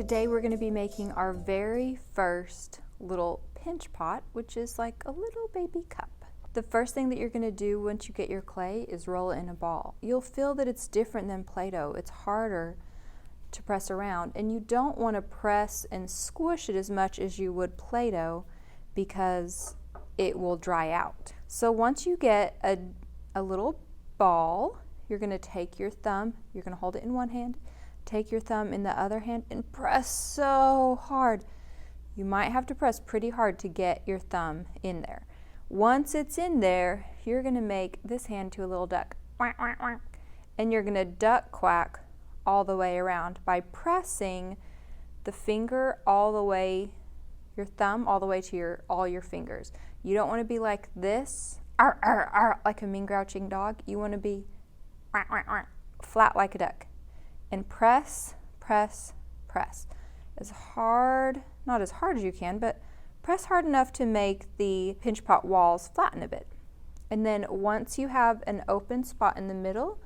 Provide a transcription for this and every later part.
Today we're going to be making our very first little pinch pot, which is like a little baby cup. The first thing that you're going to do once you get your clay is roll it in a ball. You'll feel that it's different than Play-Doh. It's harder to press around, and you don't want to press and squish it as much as you would Play-Doh because it will dry out. So once you get a little ball, you're going to take your thumb, you're going to hold it in one hand, take your thumb in the other hand and press so hard. You might have to press pretty hard to get your thumb in there. Once it's in there, you're going to make this hand to a little duck. And you're going to duck quack all the way around by pressing the finger all the way, your thumb all the way to all your fingers. You don't want to be like this, like a mean grouching dog. You want to be flat like a duck. And press, press, press. As hard, not as hard as you can, but press hard enough to make the pinch pot walls flatten a bit. And then once you have an open spot in the middle,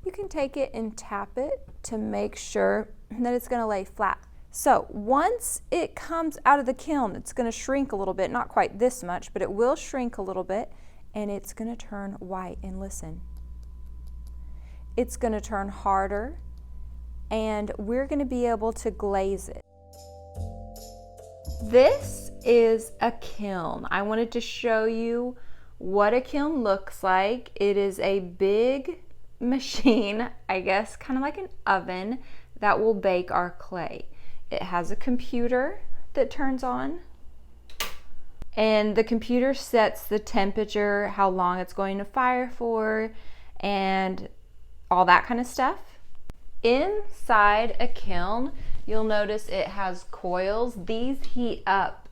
you can take it and tap it to make sure that it's going to lay flat. So once it comes out of the kiln, it's going to shrink a little bit, not quite this much, but it will shrink a little bit, and it's going to turn white. And listen, it's going to turn harder, and we're going to be able to glaze it. This is a kiln. I wanted to show you what a kiln looks like. It is a big machine, I guess kind of like an oven, that will bake our clay. It has a computer that turns on, and the computer sets the temperature, how long it's going to fire for, and all that kind of stuff. Inside a kiln, you'll notice it has coils. These heat up.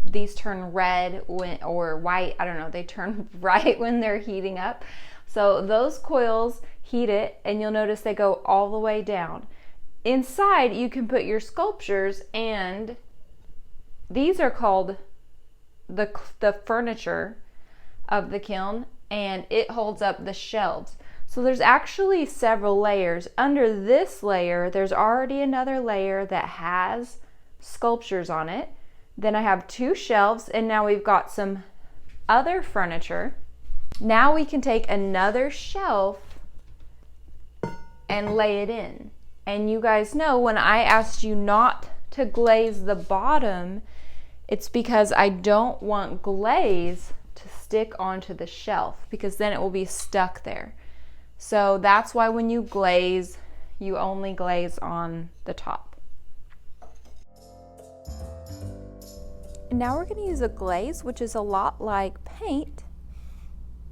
These turn red or white, I don't know, they turn right when they're heating up. So those coils heat it, and you'll notice they go all the way down. Inside you can put your sculptures, and these are called the furniture of the kiln, and it holds up the shelves. So there's actually several layers. Under this layer, there's already another layer that has sculptures on it. Then I have two shelves, and now we've got some other furniture. Now we can take another shelf and lay it in. And you guys know when I asked you not to glaze the bottom, it's because I don't want glaze to stick onto the shelf, because then it will be stuck there. So that's why when you glaze, you only glaze on the top. And now we're going to use a glaze, which is a lot like paint,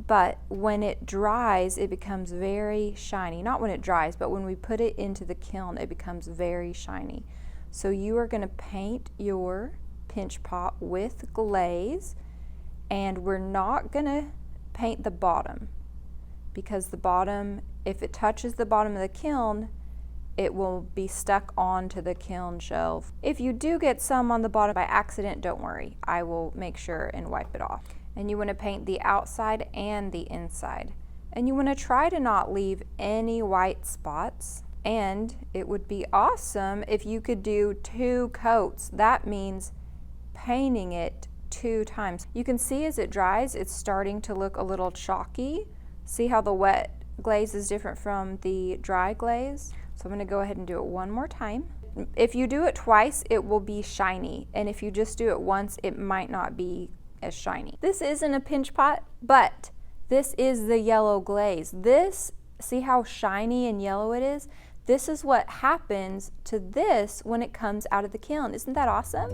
but when it dries, it becomes very shiny. Not when it dries, but when we put it into the kiln, it becomes very shiny. So you are going to paint your pinch pot with glaze, and we're not going to paint the bottom, because the bottom, if it touches the bottom of the kiln, it will be stuck onto the kiln shelf. If you do get some on the bottom by accident, don't worry. I will make sure and wipe it off. And you want to paint the outside and the inside. And you want to try to not leave any white spots. And it would be awesome if you could do 2 coats. That means painting it 2 times. You can see as it dries, it's starting to look a little chalky. See how the wet glaze is different from the dry glaze? So I'm going to go ahead and do it one more time. If you do it twice, it will be shiny. And if you just do it once, it might not be as shiny. This isn't a pinch pot, but this is the yellow glaze. This, see how shiny and yellow it is? This is what happens to this when it comes out of the kiln. Isn't that awesome?